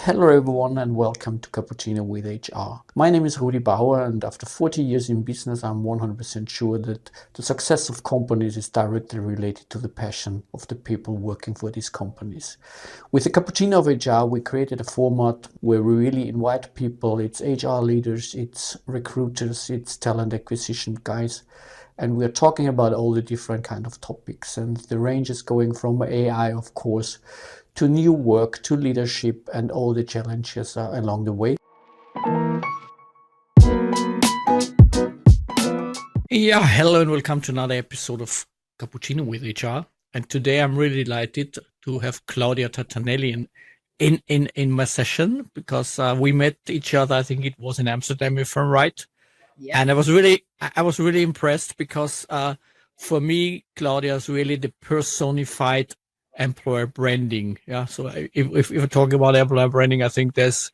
Hello everyone and welcome to Cappuccino with HR. My name is Rudi Bauer and after 40 years in business I'm 100% sure that the success of companies is directly related to the passion of the people working for these companies. With the Cappuccino of HR we created a format where we really invite people, it's HR leaders, it's recruiters, it's talent acquisition guys, and we're talking about all the different kind of topics, and the range is going from AI of course to new work, to leadership, and all the challenges along the way. Yeah, hello and welcome to another episode of Cappuccino with HR. And today I'm really delighted to have Claudia Tattanelli in my session because we met each other. I think it was in Amsterdam, if I'm right. Yeah. And I was really impressed because for me, Claudia is really the personified employer branding. Yeah. So if we're talking about employer branding, I think there's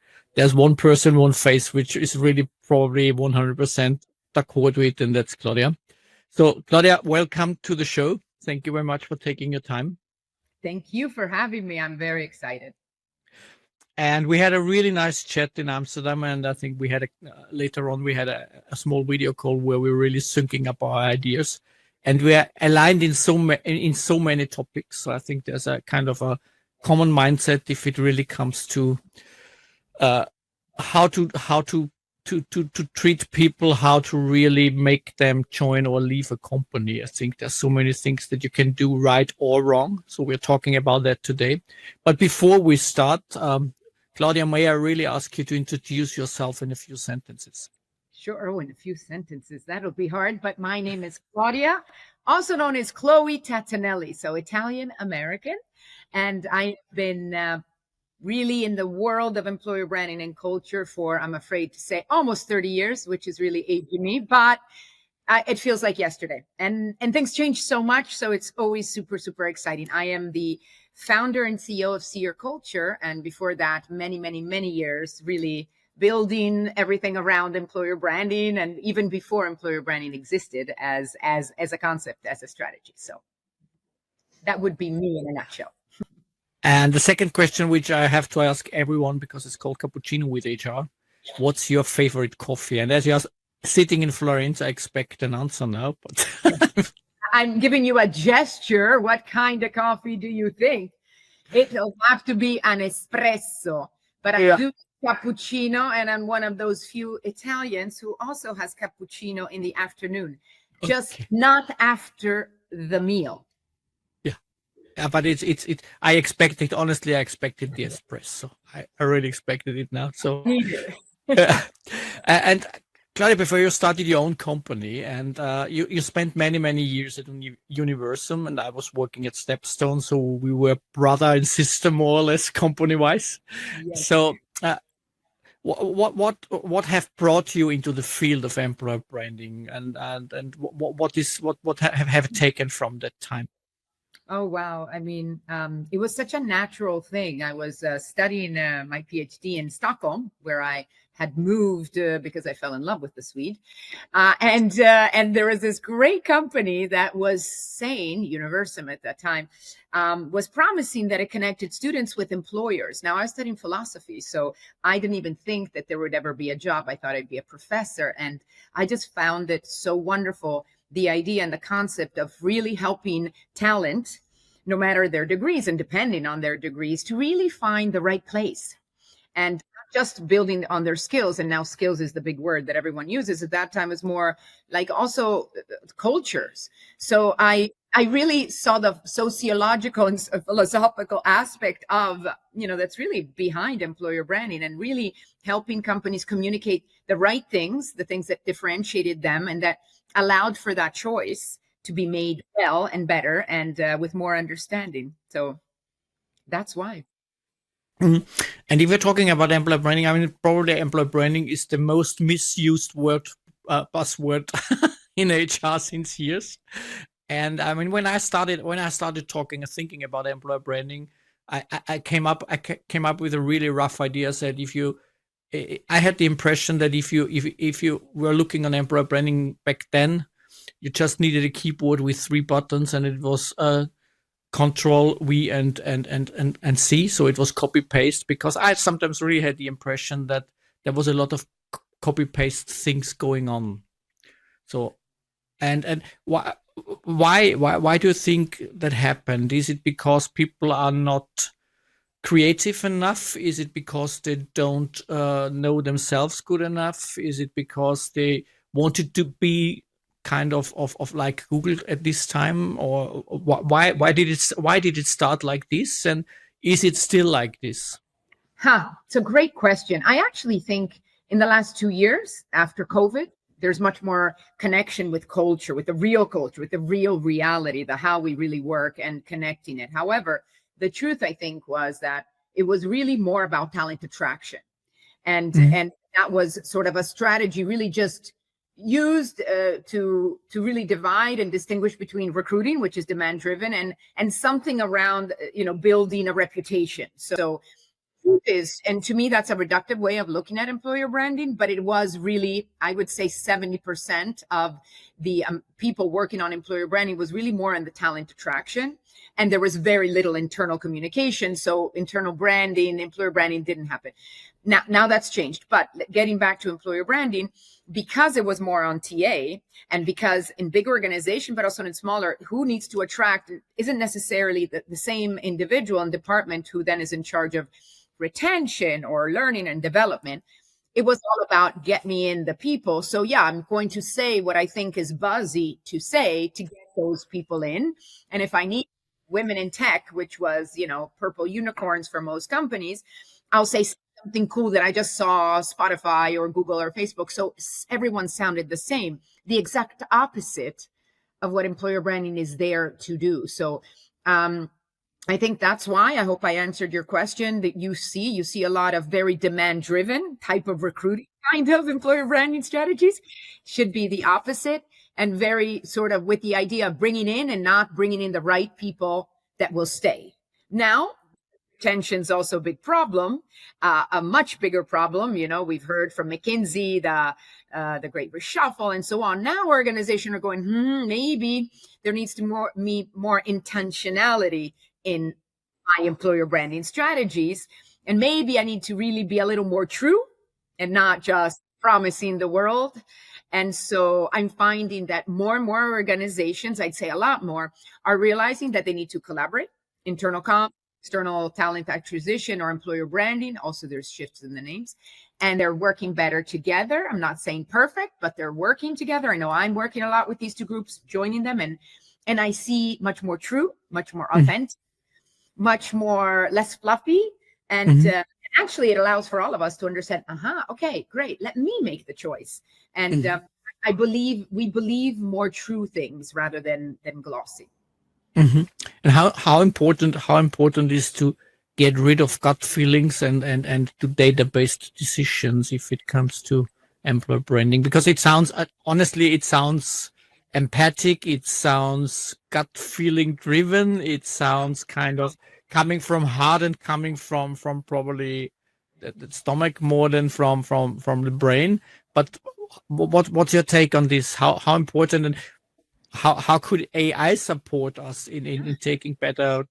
one person, one face, which is really probably 100% accord with, and that's Claudia. So Claudia, welcome to the show. Thank you very much for taking your time. Thank you for having me. I'm very excited. And we had a really nice chat in Amsterdam, and I think we had later on we had a small video call where we were really syncing up our ideas. And we are aligned in so many topics. So I think there's a kind of a common mindset if it really comes to how to treat people, how to really make them join or leave a company. I think there's so many things that you can do right or wrong. So we're talking about that today. But before we start, Claudia, may I really ask you to introduce yourself in a few sentences? Sure. Oh, in a few sentences. That'll be hard. But my name is Claudia, also known as Chloe Tattanelli, so Italian-American. And I've been really in the world of employer branding and culture for, I'm afraid to say, almost 30 years, which is really aging me. But it feels like yesterday. And things change so much. So it's always super, super exciting. I am the founder and CEO of C-YourCulture. And before that, many years, really building everything around employer branding, and even before employer branding existed as a concept, as a strategy. So that would be me in a nutshell. And the second question, which I have to ask everyone because it's called Cappuccino with HR, what's your favorite coffee? And as you're sitting in Florence, I expect an answer now. But I'm giving you a gesture. What kind of coffee do you think? It'll have to be an espresso, but I do cappuccino, and I'm one of those few Italians who also has cappuccino in the afternoon, just not after the meal. Yeah, but I expected, honestly, I expected the espresso. I really expected it now. So, and Claudia, before you started your own company, and you spent many years at Universum, and I was working at Stepstone, so we were brother and sister more or less company-wise. Yes. So, what have brought you into the field of employer branding, and what have taken from that time? Oh, wow. I mean, it was such a natural thing. I was studying my PhD in Stockholm, where I had moved because I fell in love with the Swede. And there was this great company that was saying, Universum at that time, was promising that it connected students with employers. Now, I was studying philosophy, so I didn't even think that there would ever be a job. I thought I'd be a professor. And I just found it so wonderful, the idea and the concept of really helping talent, no matter their degrees and depending on their degrees, to really find the right place and not just building on their skills. And now skills is the big word that everyone uses. At that time is more like also cultures. So I really saw the sociological and philosophical aspect of, that's really behind employer branding, and really helping companies communicate the right things, the things that differentiated them and that allowed for that choice to be made well and better and with more understanding. So that's why. Mm-hmm. And if we're talking about employer branding, I mean, probably employer branding is the most misused buzzword in HR since years. And I mean, when I started talking and thinking about employer branding, I came up with a really rough idea. Said I had the impression that if you were looking on employer branding back then, you just needed a keyboard with 3 buttons, and it was Control V and C, so it was copy paste, because I sometimes really had the impression that there was a lot of copy paste things going on. So and why do you think that happened? Is it because people are not creative enough? Is it because they don't know themselves good enough? Is it because they wanted to be kind of like Google at this time? Or why did it start like this? And is it still like this? It's a great question. I actually think in the last 2 years after COVID, there's much more connection with culture, with the real reality, the how we really work and connecting it. However, the truth, I think, was that it was really more about talent attraction. And that was sort of a strategy really just used to really divide and distinguish between recruiting, which is demand driven, and something around building a reputation. So truth is, and to me that's a reductive way of looking at employer branding, but it was really, I would say 70% of the people working on employer branding was really more in the talent attraction, and there was very little internal communication. So internal branding, employer branding didn't happen. Now that's changed. But getting back to employer branding, because it was more on TA, and because in big organization, but also in smaller, who needs to attract isn't necessarily the same individual and department who then is in charge of retention or learning and development. It was all about get me in the people. So yeah, I'm going to say what I think is buzzy to say to get those people in. And if I need women in tech, which was, purple unicorns for most companies, I'll say something cool that I just saw Spotify or Google or Facebook. So everyone sounded the same, the exact opposite of what employer branding is there to do. So, I think that's why, I hope I answered your question, that you see a lot of very demand driven type of recruiting kind of employer branding strategies. Should be the opposite, and very sort of with the idea of bringing in and not bringing in the right people that will stay. Now, retention's also a big problem, a much bigger problem. We've heard from McKinsey, the great reshuffle and so on. Now organizations are going, maybe there needs to be more intentionality in my employer branding strategies. And maybe I need to really be a little more true and not just promising the world. And so I'm finding that more and more organizations, I'd say a lot more, are realizing that they need to collaborate, internal comp, external talent acquisition, or employer branding. Also, there's shifts in the names, and they're working better together. I'm not saying perfect, but they're working together. I know I'm working a lot with these two groups, joining them, and I see much more true, much more authentic, much more less fluffy. And actually, it allows for all of us to understand, okay, great, let me make the choice. And we believe more true things rather than glossy. And how important is to get rid of gut feelings and to data-based decisions if it comes to employer branding? Because it sounds, honestly, it sounds empathic, it sounds gut feeling driven, it sounds kind of coming from heart and coming from probably the stomach more than from the brain. But what's your take on this? How important, and how could AI support us in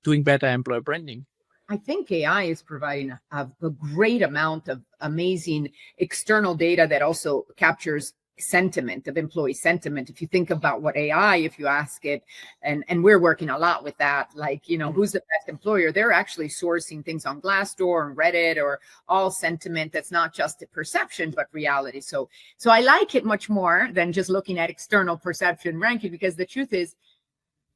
doing better employer branding? I think AI is providing a great amount of amazing external data that also captures sentiment of employee sentiment. If you think about what AI, if you ask it, and we're working a lot with that, like, who's the best employer? They're actually sourcing things on Glassdoor and Reddit, or all sentiment that's not just a perception, but reality. So I like it much more than just looking at external perception ranking, because the truth is,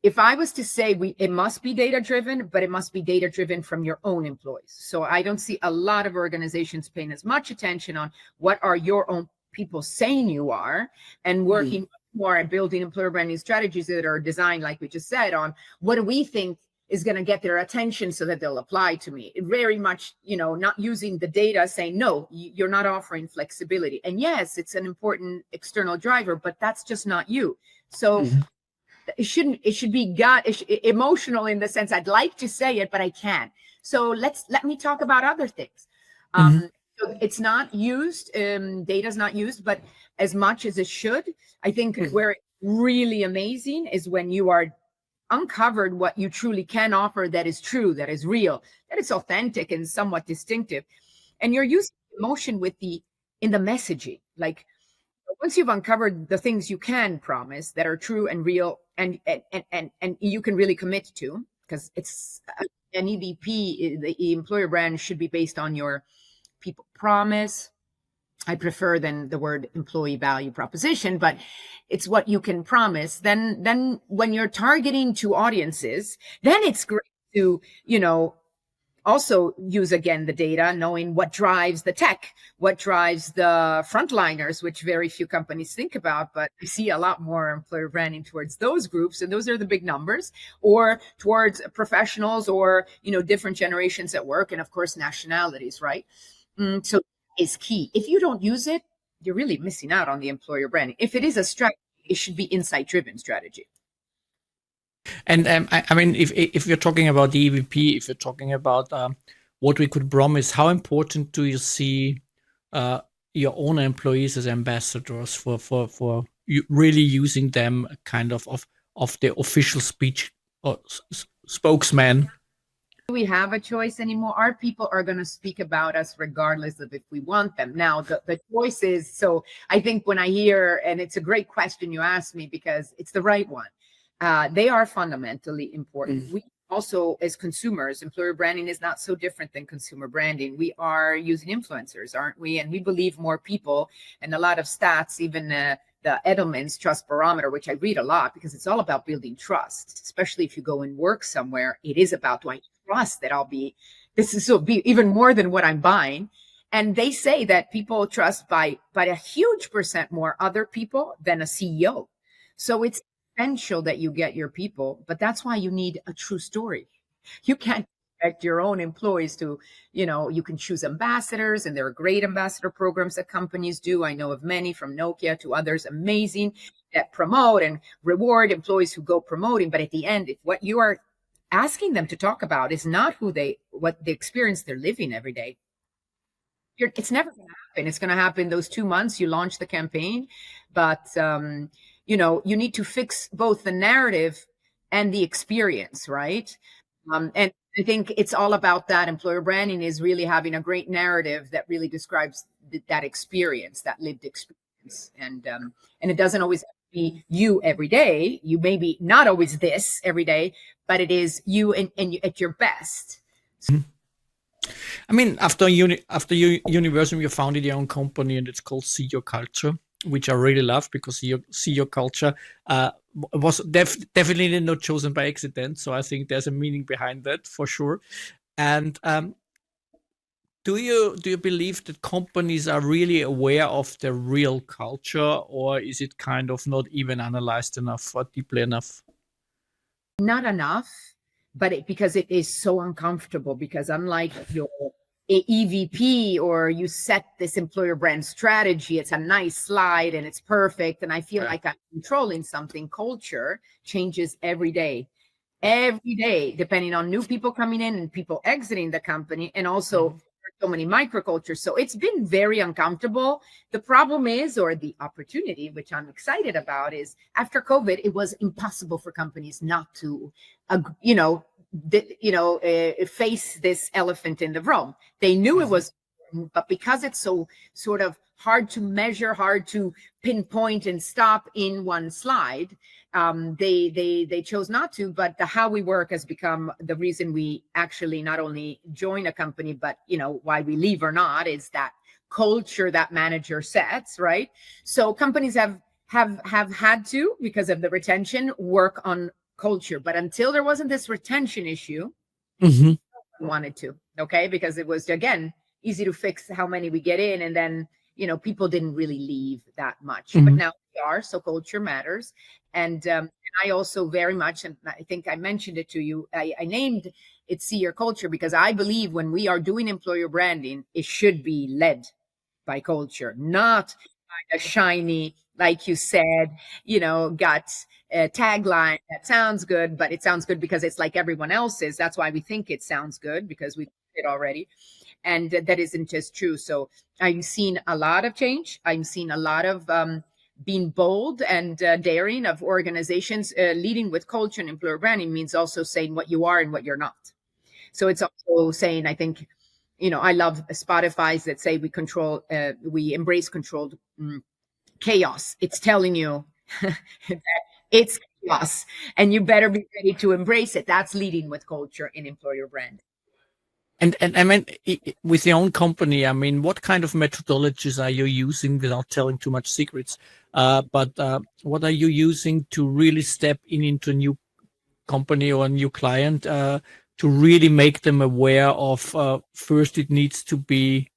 if I was to say it must be data driven, but it must be data driven from your own employees. So I don't see a lot of organizations paying as much attention on what are your own people saying you are, and working more at building employer branding strategies that are designed, like we just said, on what do we think is going to get their attention so that they'll apply to me. It very much, not using the data, saying, no, you're not offering flexibility. And yes, it's an important external driver, but that's just not you. So it should be emotional in the sense, I'd like to say it, but I can't. So let me talk about other things. So it's not used, data's not used, but as much as it should. I think where it's really amazing is when you are uncovered what you truly can offer, that is true, that is real, that is authentic and somewhat distinctive, and you're using emotion in the messaging. Like, once you've uncovered the things you can promise that are true and real, and you can really commit to, because it's an EVP, the employer brand should be based on your people promise. I prefer than the word employee value proposition, but it's what you can promise. Then when you're targeting to audiences, then it's great to, also use again the data, knowing what drives the tech, what drives the frontliners, which very few companies think about, but I see a lot more employer branding towards those groups, and those are the big numbers, or towards professionals, or different generations at work, and of course nationalities, right? So is key. If you don't use it, you're really missing out on the employer branding. If it is a strategy, it should be insight-driven strategy. And I mean, if you're talking about the EVP, if you're talking about what we could promise, how important do you see your own employees as ambassadors for you really using them kind of the official speech or spokesman? Do we have a choice anymore? Our people are going to speak about us regardless of if we want them. Now, the choice is, so I think when I hear, and it's a great question you asked me because it's the right one, they are fundamentally important. We also, as consumers, employer branding is not so different than consumer branding. We are using influencers, aren't we? And we believe more people, and a lot of stats, even the Edelman's trust barometer, which I read a lot because it's all about building trust, especially if you go and work somewhere. It is about, do I trust that this will be even more than what I'm buying? And they say that people trust by a huge percent more other people than a CEO. So it's essential that you get your people, but that's why you need a true story. You can't expect your own employees to, you can choose ambassadors, and there are great ambassador programs that companies do. I know of many, from Nokia to others, amazing, that promote and reward employees who go promoting. But at the end, if what you are asking them to talk about is not what the experience they're living every day, it's never going to happen. It's going to happen those 2 months you launch the campaign, but you need to fix both the narrative and the experience, right? And I think it's all about that. Employer branding is really having a great narrative that really describes that experience, that lived experience. And it doesn't always be you every day. You may be not always this every day, but it is you and you at your best. I mean, after university, you founded your own company, and it's called C-YourCulture, which I really love because C-YourCulture was definitely not chosen by accident. So I think there's a meaning behind that for sure. And do you believe that companies are really aware of the real culture, or is it kind of not even analyzed enough or deeply enough? Not enough, but because it is so uncomfortable, because unlike your EVP, or you set this employer brand strategy, it's a nice slide and it's perfect, and I feel like I'm controlling something. Culture changes every day, depending on new people coming in and people exiting the company, and also so many microcultures. So it's been very uncomfortable. The problem is, or the opportunity, which I'm excited about, is after COVID, it was impossible for companies not to, face this elephant in the room. They knew it was, but because it's so sort of hard to measure, hard to pinpoint and stop in one slide, they chose not to. But the how we work has become the reason we actually not only join a company, but why we leave or not, is that culture that manager sets, right? So companies have had to, because of the retention, work on culture. But until there wasn't this retention issue, we wanted to, okay? Because it was, again, easy to fix how many we get in, and then people didn't really leave that much. But now we are, so culture matters. And I also very much, and I think I mentioned it to you, I named it C-YourCulture because I believe when we are doing employer branding, it should be led by culture, not by a shiny, like you said, got a tagline that sounds good, but it sounds good because it's like everyone else's. That's why we think it sounds good, because we did it already. And that isn't just true. So I'm seeing a lot of change. I'm seeing a lot of being bold and daring of organizations. Leading with culture and employer branding means also saying what you are and what you're not. So it's also saying, I think, I love Spotify's that say we embrace controlled chaos. It's telling you that it's chaos and you better be ready to embrace it. That's leading with culture in employer brand. And I mean, with your own company, I mean, what kind of methodologies are you using without telling too much secrets? But what are you using to really step into a new company or a new client to really make them aware of first it needs to be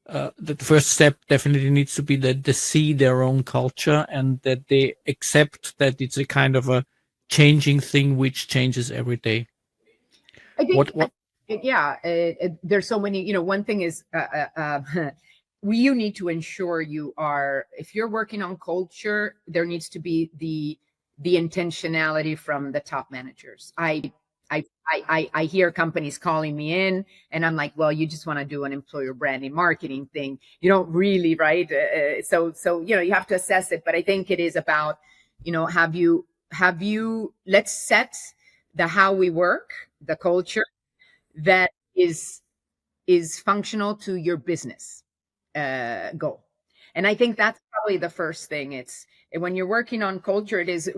the first step definitely needs to be that they see their own culture and that they accept that it's a kind of a changing thing which changes every day. I think, what there's so many, one thing is, you need to ensure if you're working on culture, there needs to be the intentionality from the top managers. I hear companies calling me in and I'm like, well, you just want to do an employer branding marketing thing. You don't really, right? So, you have to assess it, but I think it is about, let's set the how we work, the culture that is functional to your business goal. And I think that's probably the first thing. It's when you're working on culture, it is,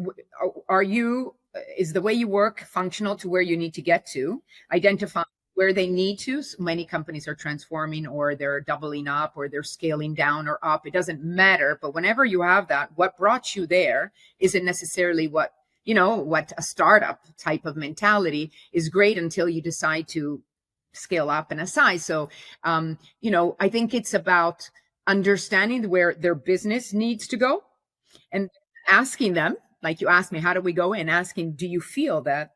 is the way you work functional to where you need to get to? Identify where they need to. So many companies are transforming, or they're doubling up, or they're scaling down or up. It doesn't matter. But whenever you have that, what brought you there isn't necessarily what a startup type of mentality is great until you decide to scale up in a size. So, I think it's about understanding where their business needs to go and asking them, like you asked me, how do we go in? Asking, do you feel that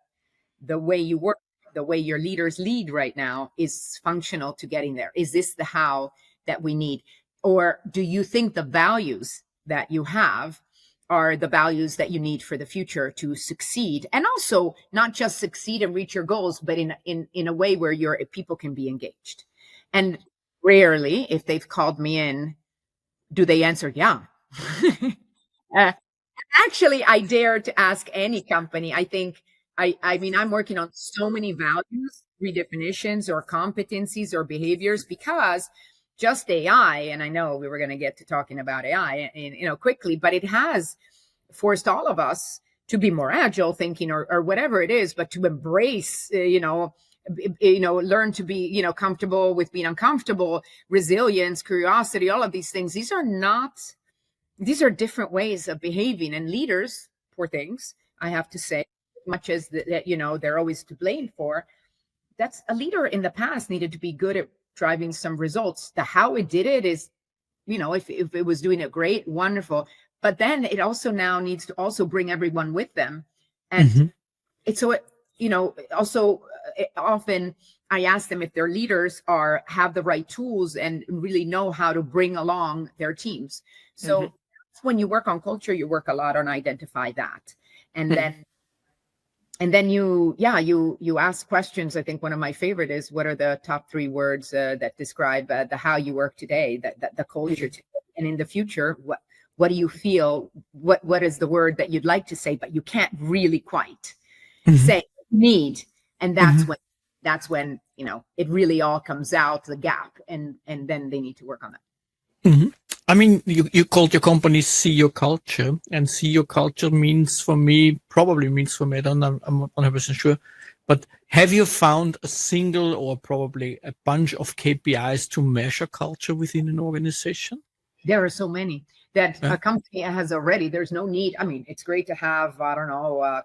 the way you work, the way your leaders lead right now is functional to getting there? Is this the how that we need? Or do you think the values that you have are the values that you need for the future to succeed? And also not just succeed and reach your goals, but in a way where your people can be engaged. And rarely, if they've called me in, do they answer, yeah. Actually, I dare to ask any company. I think, I mean, I'm working on so many values, redefinitions, or competencies or behaviors, because just AI, and I know we were going to get to talking about AI, quickly, but it has forced all of us to be more agile thinking, or whatever it is, but to embrace, learn to be, comfortable with being uncomfortable, resilience, curiosity, all of these things. These are different ways of behaving, and leaders, poor things, I have to say, much as that, they're always to blame for. That's a leader in the past needed to be good at driving some results. The how it did it is, if it was doing it great, wonderful. But then it also now needs to also bring everyone with them. And it's so, also often I ask them if their leaders have the right tools and really know how to bring along their teams. So when you work on culture, you work a lot on identify that. And then you ask questions. I think one of my favorite is, what are the top 3 words that describe the how you work today, the culture today, and in the future, what do you feel? What is the word that you'd like to say, but you can't really quite say need? And that's when it really all comes out, the gap, and then they need to work on that. I mean, you called your company C-YourCulture, and C-YourCulture probably means for me, I'm not 100% sure, but have you found a single or probably a bunch of KPIs to measure culture within an organization? There are so many that a company has already. There's no need. I mean, it's great to have,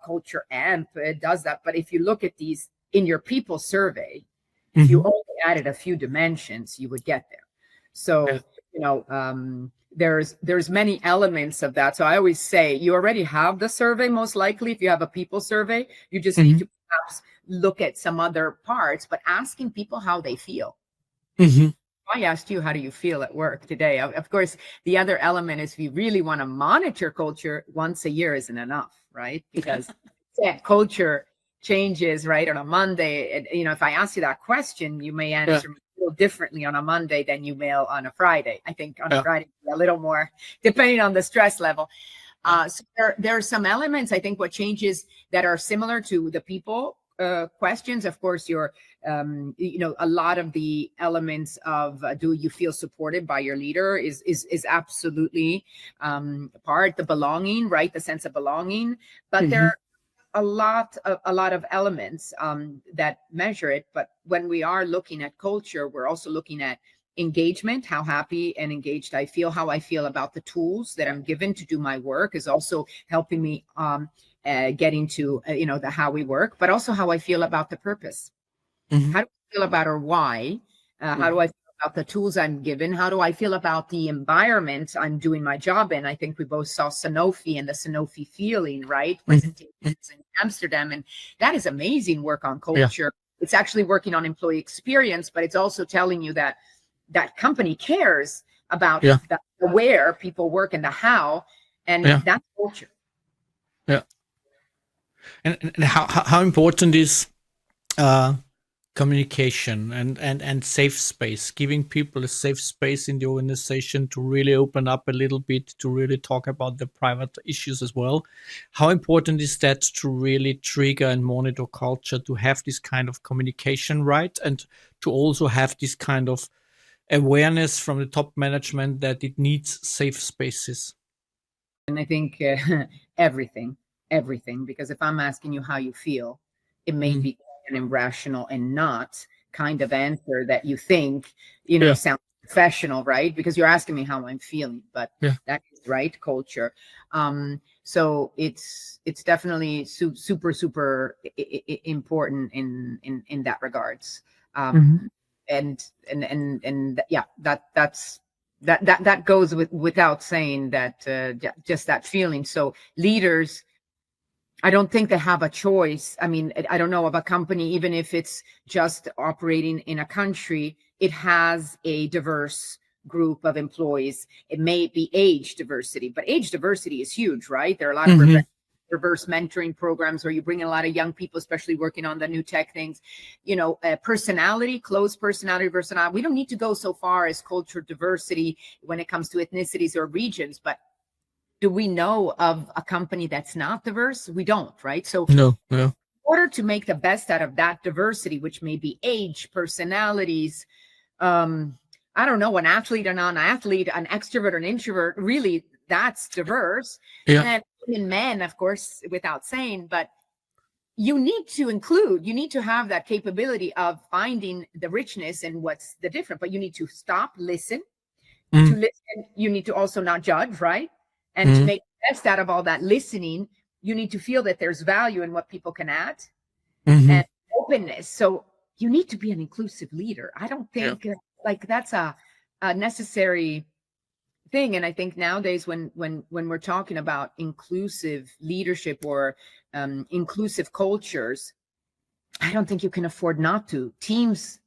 Culture AMP. It does that. But if you look at these in your people survey, if you only added a few dimensions, you would get there. So, there's many elements of that. So I always say, you already have the survey, most likely. If you have a people survey, you just need to perhaps look at some other parts, but asking people how they feel. I asked you, how do you feel at work today? Of course, the other element is, if you really want to monitor culture, once a year isn't enough, right? Because culture changes, right, on a Monday. And, if I ask you that question, you may answer mail differently on a Monday than you mail on a Friday. I think on a Yeah. Friday, a little more, depending on the stress level. So there are some elements, I think, what changes that are similar to the people questions. Of course, a lot of the elements of do you feel supported by your leader is absolutely part, the belonging, right? The sense of belonging. But there are a lot of elements that measure it. But when we are looking at culture, we're also looking at engagement, how happy and engaged I feel, how I feel about the tools that I'm given to do my work is also helping me get into the how we work, but also how I feel about the purpose. How do I feel about our why? How do I feel about the tools I'm given? How do I feel about the environment I'm doing my job in? I think we both saw Sanofi and the Sanofi feeling, right? Presentations in Amsterdam, and that is amazing work on culture. Yeah. It's actually working on employee experience, but it's also telling you that company cares about the where people work and the how, and that's culture. Yeah. And how important is communication and safe space, giving people a safe space in the organization to really open up a little bit, to really talk about the private issues as well? How important is that to really trigger and monitor culture, to have this kind of communication, right? And to also have this kind of awareness from the top management that it needs safe spaces? And I think everything, because if I'm asking you how you feel, it may be an irrational and not kind of answer that you think, sounds professional, right? Because you're asking me how I'm feeling, but that is right, culture. So it's definitely super, super important in that regards. And that goes without saying, that just that feeling. So leaders, I don't think they have a choice. I mean, I don't know of a company, even if it's just operating in a country, it has a diverse group of employees. It may be age diversity, but age diversity is huge, right? There are a lot of reverse mentoring programs where you bring in a lot of young people, especially working on the new tech things. Personality, close personality. We don't need to go so far as culture diversity when it comes to ethnicities or regions, but do we know of a company that's not diverse? We don't, right? So no. In order to make the best out of that diversity, which may be age, personalities, I don't know, an athlete, a non-athlete, an extrovert, an introvert, really, that's diverse. And in men, of course, without saying, but you need to have that capability of finding the richness and what's the different, but you need to stop, listen. To listen, you need to also not judge, right? And to make the best out of all that listening, you need to feel that there's value in what people can add and openness. So you need to be an inclusive leader. I don't think that's a necessary thing. And I think nowadays when we're talking about inclusive leadership or inclusive cultures, I don't think you can afford not to. Teams,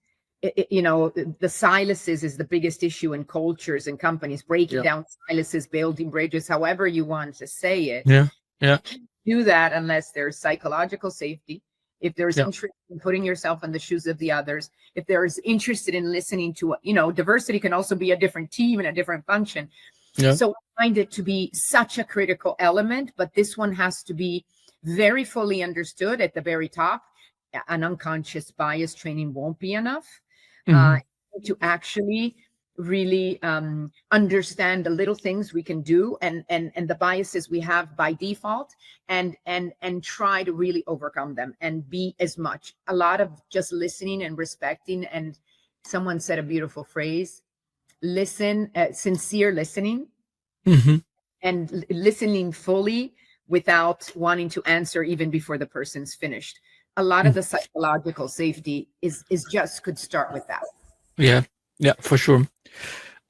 the silences is the biggest issue in cultures and companies, breaking down silences, building bridges, however you want to say it. You can't do that unless there's psychological safety, if there's interest in putting yourself in the shoes of the others, if there is interested in listening to, diversity can also be a different team and a different function. So I find it to be such a critical element, but this one has to be very fully understood at the very top. An unconscious bias training won't be enough. To actually really understand the little things we can do and the biases we have by default and try to really overcome them and be as much. A lot of just listening and respecting. And someone said a beautiful phrase, sincere listening and listening fully without wanting to answer even before the person's finished. A lot of the psychological safety could start with that. Yeah, for sure.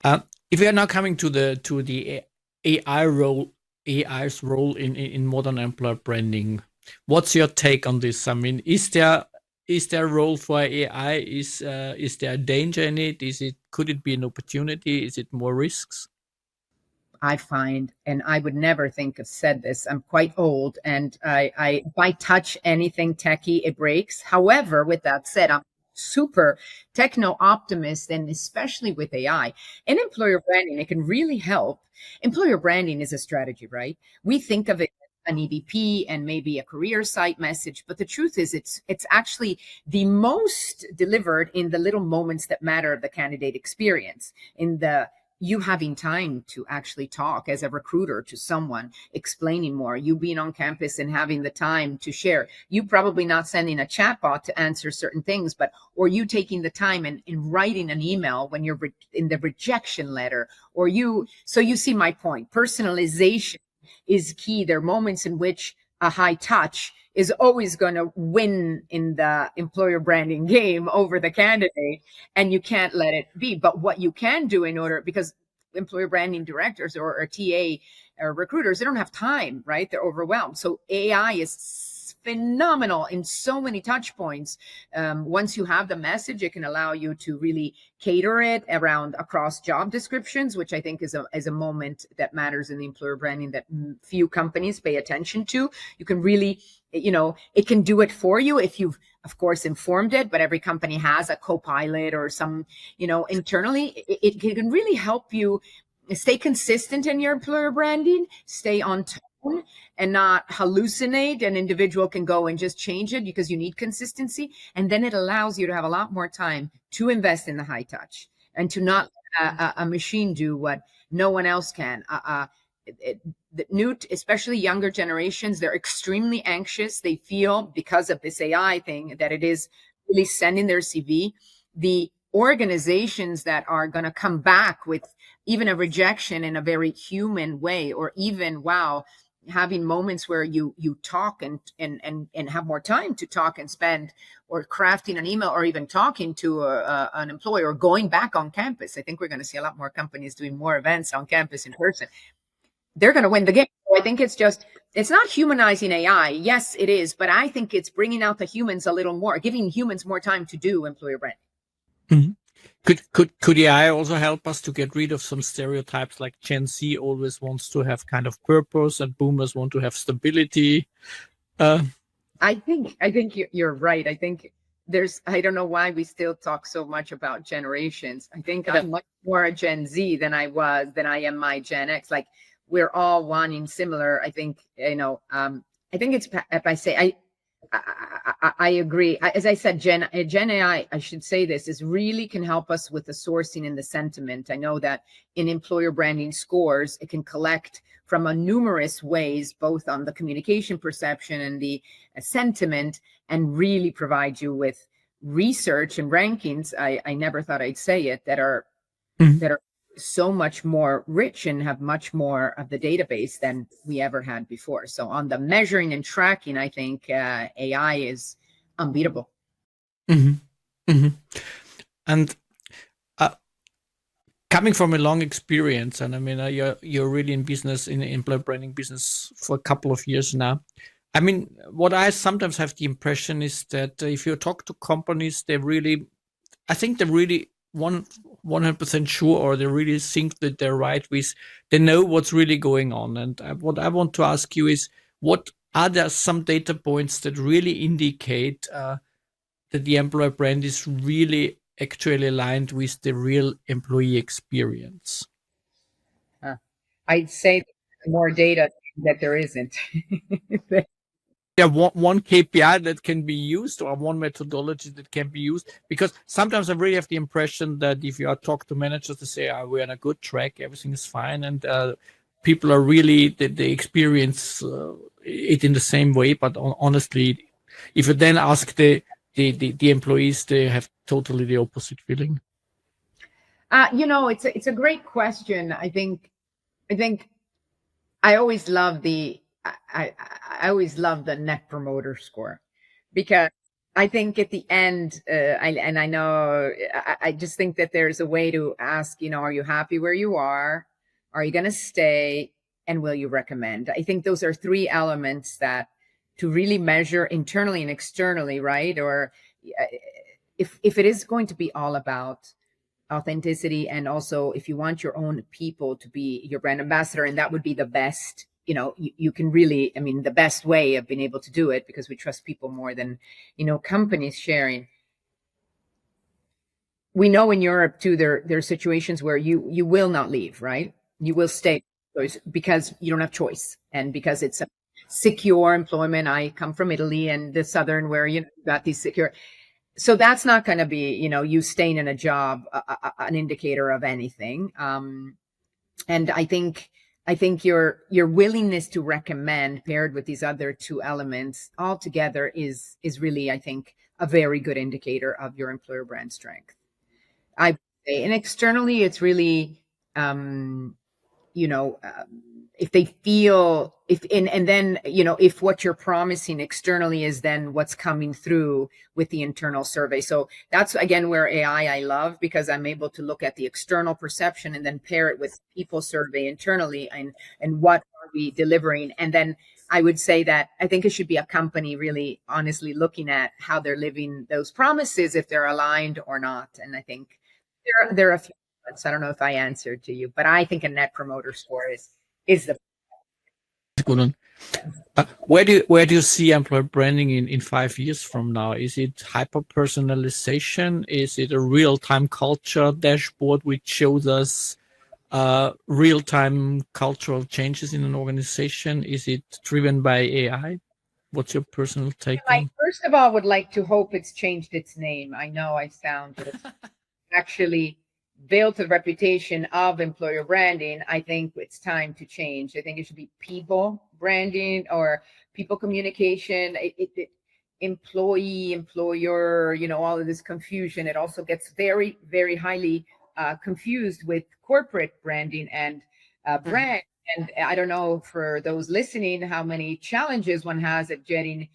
If we are now coming to the AI's role in modern employer branding, what's your take on this? I mean, is there a role for AI? Is there a danger in it? Could it be an opportunity? Is it more risks? I find, and I would never think of said this, I'm quite old, and if I touch anything techie, it breaks. However, with that said, I'm super techno optimist, and especially with AI and employer branding, it can really help. Employer branding is a strategy, right? We think of it an EVP and maybe a career site message, but the truth is it's actually the most delivered in the little moments that matter of the candidate experience, in the you having time to actually talk as a recruiter to someone, explaining more, you being on campus and having the time to share, you probably not sending a chatbot to answer certain things, but or you taking the time and writing an email when you're in the rejection letter, or you. So you see my point. Personalization is key. There are moments in which a high touch is always going to win in the employer branding game over the candidate, and you can't let it be. But what you can do in order, because employer branding directors or TA or recruiters, they don't have time, right? They're overwhelmed. So AI is phenomenal in so many touch points. Once you have the message, it can allow you to really cater it around across job descriptions, which I think is a moment that matters in the employer branding that few companies pay attention to. You can really, it can do it for you if you've, of course, informed it, but every company has a co-pilot or some, internally, it can really help you stay consistent in your employer branding, stay on tone, and not hallucinate. An individual can go and just change it because you need consistency. And then it allows you to have a lot more time to invest in the high touch and to not a machine do what no one else can. The new, especially younger generations, they're extremely anxious. They feel, because of this AI thing, that it is really sending their CV. The organizations that are going to come back with even a rejection in a very human way, or even, wow, having moments where you talk and have more time to talk and spend, or crafting an email, or even talking to an employer, or going back on campus. I think we're going to see a lot more companies doing more events on campus in person. They're going to win the game. So I think it's not humanizing AI. Yes, it is. But I think it's bringing out the humans a little more, giving humans more time to do employer branding. Mm-hmm. Could AI also help us to get rid of some stereotypes, like Gen Z always wants to have kind of purpose and boomers want to have stability? I think you're right. I think I don't know why we still talk so much about generations. I think I'm much more a Gen Z than I am my Gen X. Like, we're all wanting similar. I think, I think it's, if I say, I agree. As I said, Gen AI, I should say this, is really can help us with the sourcing and the sentiment. I know that in employer branding scores, it can collect from a numerous ways, both on the communication perception and the sentiment, and really provide you with research and rankings. I never thought I'd say it, that are so much more rich and have much more of the database than we ever had before. So on the measuring and tracking, I think AI is unbeatable. Mm-hmm. Mm-hmm. And coming from a long experience, and I mean, you're really in business, in the employer branding business for a couple of years now. I mean, what I sometimes have the impression is that if you talk to companies, I think they're really 100% sure, or they really think that they're right with, they know what's really going on. And what I want to ask you is, what are there some data points that really indicate that the employer brand is really actually aligned with the real employee experience? I'd say more data that there isn't. Yeah, one KPI that can be used, or one methodology that can be used, because sometimes I really have the impression that if you talk to managers, they say, we're on a good track, everything is fine, and people are really, they experience it in the same way. But honestly, if you then ask the employees, they have totally the opposite feeling. It's a great question. I think I always love I always love the net promoter score, because I think at the end, I just think that there's a way to ask, are you happy where you are? Are you going to stay? And will you recommend? I think those are three elements that to really measure internally and externally, right? Or if it is going to be all about authenticity, and also if you want your own people to be your brand ambassador, and that would be the best, you can really, the best way of being able to do it, because we trust people more than, companies sharing. we know in Europe too, there are situations where you will not leave, right? You will stay because you don't have choice, and because it's a secure employment. I come from Italy and the southern, where you got these secure. So that's not going to be, you staying in a job, an indicator of anything. And I think your willingness to recommend, paired with these other two elements altogether, is really, I think, a very good indicator of your employer brand strength, I would say. And externally, it's really, you know, if they feel, and then, if what you're promising externally is then what's coming through with the internal survey. So that's, again, where AI I love, because I'm able to look at the external perception and then pair it with people survey internally, and what are we delivering. And then I would say that I think it should be a company really honestly looking at how they're living those promises, if they're aligned or not. And I think there are a few. So I don't know if I answered to you, but I think a net promoter score is the good one. Where do you see employer branding in 5 years from now? Is it hyper personalization? Is it a real time culture dashboard which shows us real time cultural changes in an organization? Is it driven by AI? What's your personal take I on? first of all would like to hope it's changed its name. I know I sound actually built a reputation of employer branding. I think it's time to change. I think it should be people branding or people communication. Employee, employer, all of this confusion. It also gets very, very highly confused with corporate branding and brand. And I don't know, for those listening, how many challenges one has at getting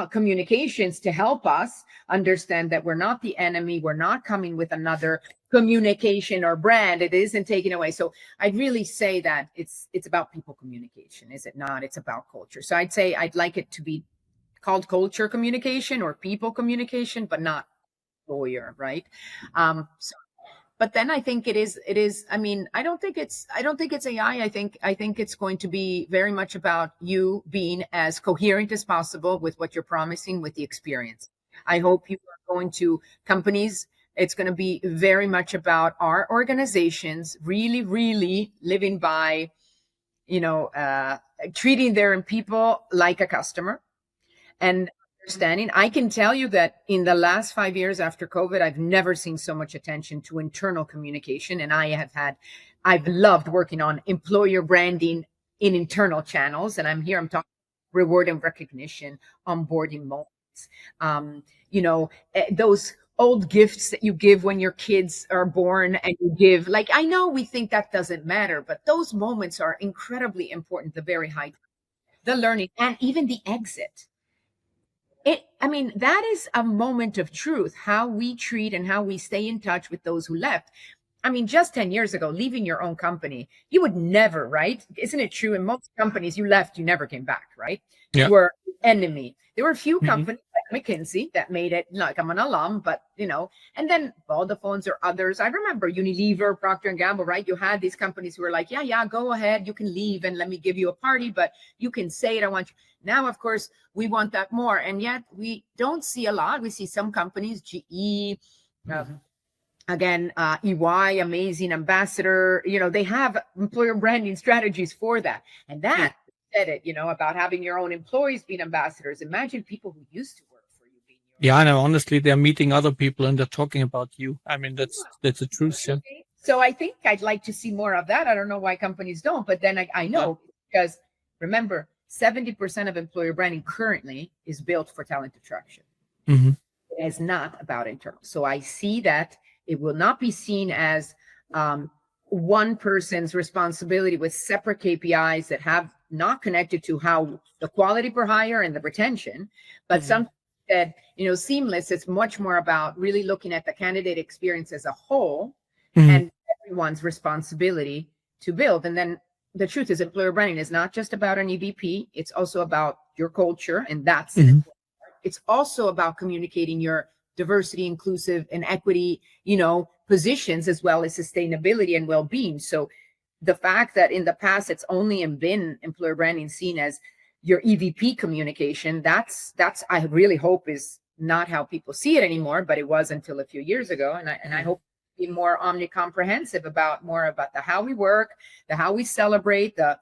communications to help us understand that we're not the enemy. We're not coming with another communication or brand. It isn't taken away. So I'd really say that it's about people communication, is it not? It's about culture. So I'd say I'd like it to be called culture communication or people communication, but not lawyer, right? But then I think it is, I mean, I don't think it's AI. I think it's going to be very much about you being as coherent as possible with what you're promising, with the experience. I hope you are going to companies. It's going to be very much about our organizations really, really living by, treating their people like a customer and understanding. I can tell you that in the last 5 years after COVID, I've never seen so much attention to internal communication. And I've loved working on employer branding in internal channels. And I'm talking reward and recognition, onboarding moments, those old gifts that you give when your kids are born, and you give, like, I know we think that doesn't matter, but those moments are incredibly important. The very high, the learning, and even the exit. That is a moment of truth, how we treat and how we stay in touch with those who left. Just 10 years ago, leaving your own company, you would never, right? Isn't it true? In most companies, you left, you never came back, right? Yeah. You were enemy. There were a few companies like McKinsey that made it, like, I'm an alum, but, and then Vodafone's or others. I remember Unilever, Procter & Gamble, right? You had these companies who were like, yeah, go ahead. You can leave and let me give you a party, but you can say it. I want you. Now, of course, we want that more. And yet we don't see a lot. We see some companies, GE, again, EY, amazing ambassador, they have employer branding strategies for that. And that said it, about having your own employees being ambassadors. Imagine people who used to work for you being your I know. Honestly, they're meeting other people and they're talking about you. That's the truth. Yeah. So I think I'd like to see more of that. I don't know why companies don't, but then I know, because remember, 70% of employer branding currently is built for talent attraction. It is not about internal. So I see that it will not be seen as one person's responsibility with separate KPIs that have not connected to how the quality per hire and the retention, but something that, seamless. It's much more about really looking at the candidate experience as a whole and everyone's responsibility to build. And then the truth is, employer branding is not just about an EVP. It's also about your culture, and that's it's also about communicating your diversity, inclusive, and equity, positions, as well as sustainability and well-being. So the fact that in the past it's only been employer branding seen as your EVP communication, that's I really hope is not how people see it anymore, but it was until a few years ago. And I hope to be more omnicomprehensive about the how we work, the how we celebrate, the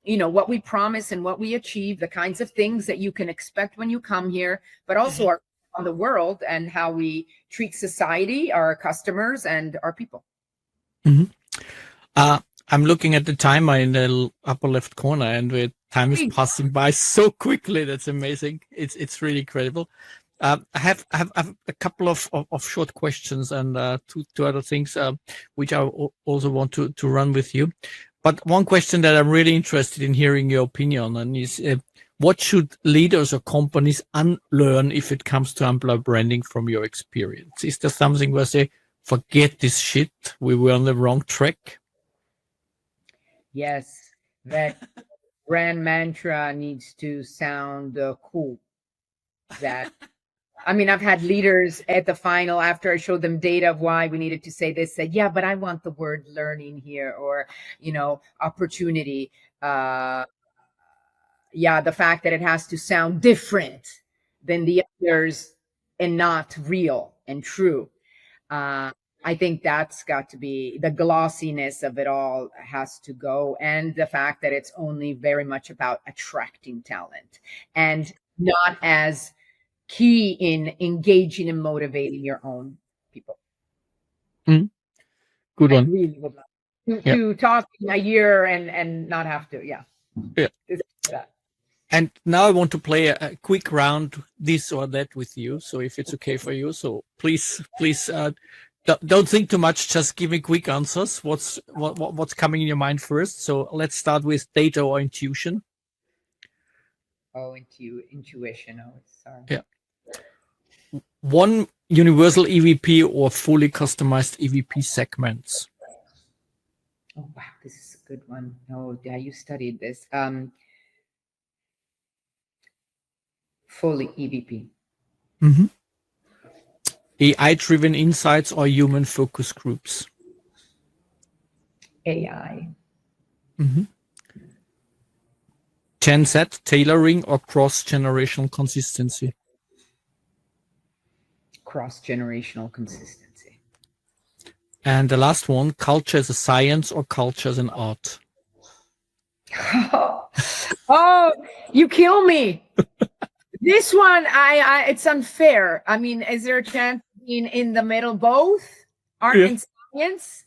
what we promise and what we achieve, the kinds of things that you can expect when you come here, but also on the world and how we treat society, our customers, and our people. Mm-hmm. I'm looking at the timer in the upper left corner, and the time is passing by so quickly. That's amazing. It's really incredible. I have a couple of short questions and two other things which I also want to run with you. But one question that I'm really interested in hearing your opinion on is what should leaders or companies unlearn if it comes to employer branding from your experience? Is there something where they forget this shit, we were on the wrong track? Yes, that brand mantra needs to sound cool. That I mean, I've had leaders at the final, after I showed them data of why we needed to say this, said, yeah, but I want the word learning here, or, opportunity. The fact that it has to sound different than the others and not real and true. I think that's got to be the glossiness of it all has to go. And the fact that it's only very much about attracting talent and not as key in engaging and motivating your own people. Good one. I really would love to talk in a year and not have to. Yeah. And now I want to play a quick round, this or that, with you. So if it's okay for you, so please, don't think too much. Just give me quick answers. What's coming in your mind first? So let's start with data or intuition. Oh, intuition. Oh, sorry. Yeah. One universal EVP or fully customized EVP segments. Oh, wow. This is a good one. Oh, yeah, you studied this. Fully EVP. Mm-hmm. AI-driven insights or human focus groups? AI. Mm-hmm. Gen Z tailoring or cross-generational consistency? Cross-generational consistency. And the last one, culture as a science or culture as an art? Oh, you kill me. This one, it's unfair. I mean, is there a chance in the middle, both art and science?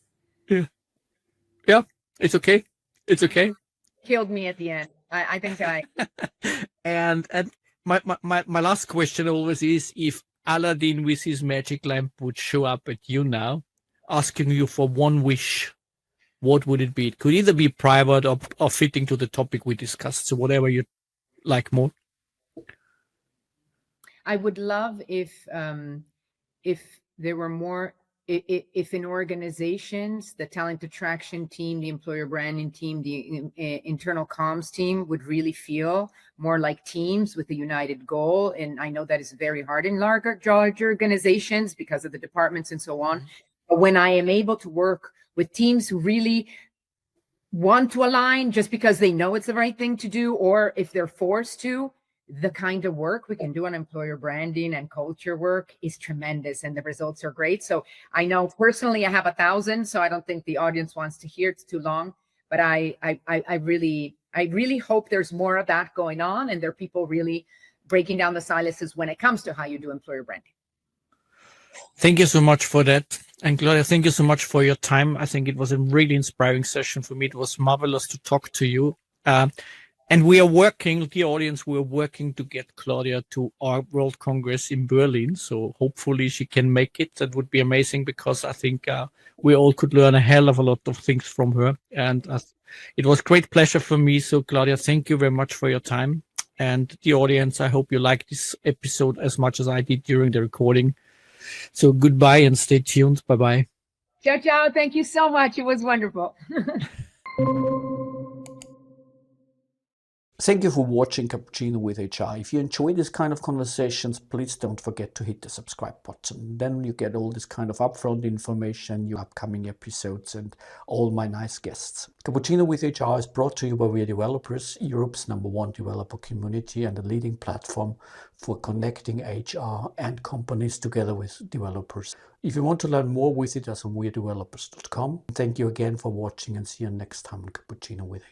Yeah, it's okay. It's okay. Killed me at the end. I think I. And my last question always is, if Aladdin with his magic lamp would show up at you now, asking you for one wish, what would it be? It could either be private or fitting to the topic we discussed. So whatever you like more. I would love if there were more, if in organizations, the talent attraction team, the employer branding team, the internal comms team would really feel more like teams with a united goal. And I know that is very hard in larger organizations because of the departments and so on. But when I am able to work with teams who really want to align just because they know it's the right thing to do, or if they're forced to, the kind of work we can do on employer branding and culture work is tremendous, and the results are great. So I know personally I have 1,000, so I don't think the audience wants to hear it's too long, but I really hope there's more of that going on, and there are people really breaking down the silences when it comes to how you do employer branding. Thank you so much for that. And Claudia, thank you so much for your time. I think it was a really inspiring session for me. It was marvelous to talk to you. And we are working, the audience, we're working to get Claudia to our World Congress in Berlin. So hopefully she can make it. That would be amazing, because I think we all could learn a hell of a lot of things from her. And it was great pleasure for me. So Claudia, thank you very much for your time. And the audience, I hope you liked this episode as much as I did during the recording. So goodbye and stay tuned. Bye-bye. Ciao, ciao. Thank you so much. It was wonderful. Thank you for watching Cappuccino with HR. If you enjoy this kind of conversations, please don't forget to hit the subscribe button. Then you get all this kind of upfront information, your upcoming episodes, and all my nice guests. Cappuccino with HR is brought to you by We Are Developers, Europe's #1 developer community and a leading platform for connecting HR and companies together with developers. If you want to learn more, visit us on wearedevelopers.com. Thank you again for watching and see you next time on Cappuccino with HR.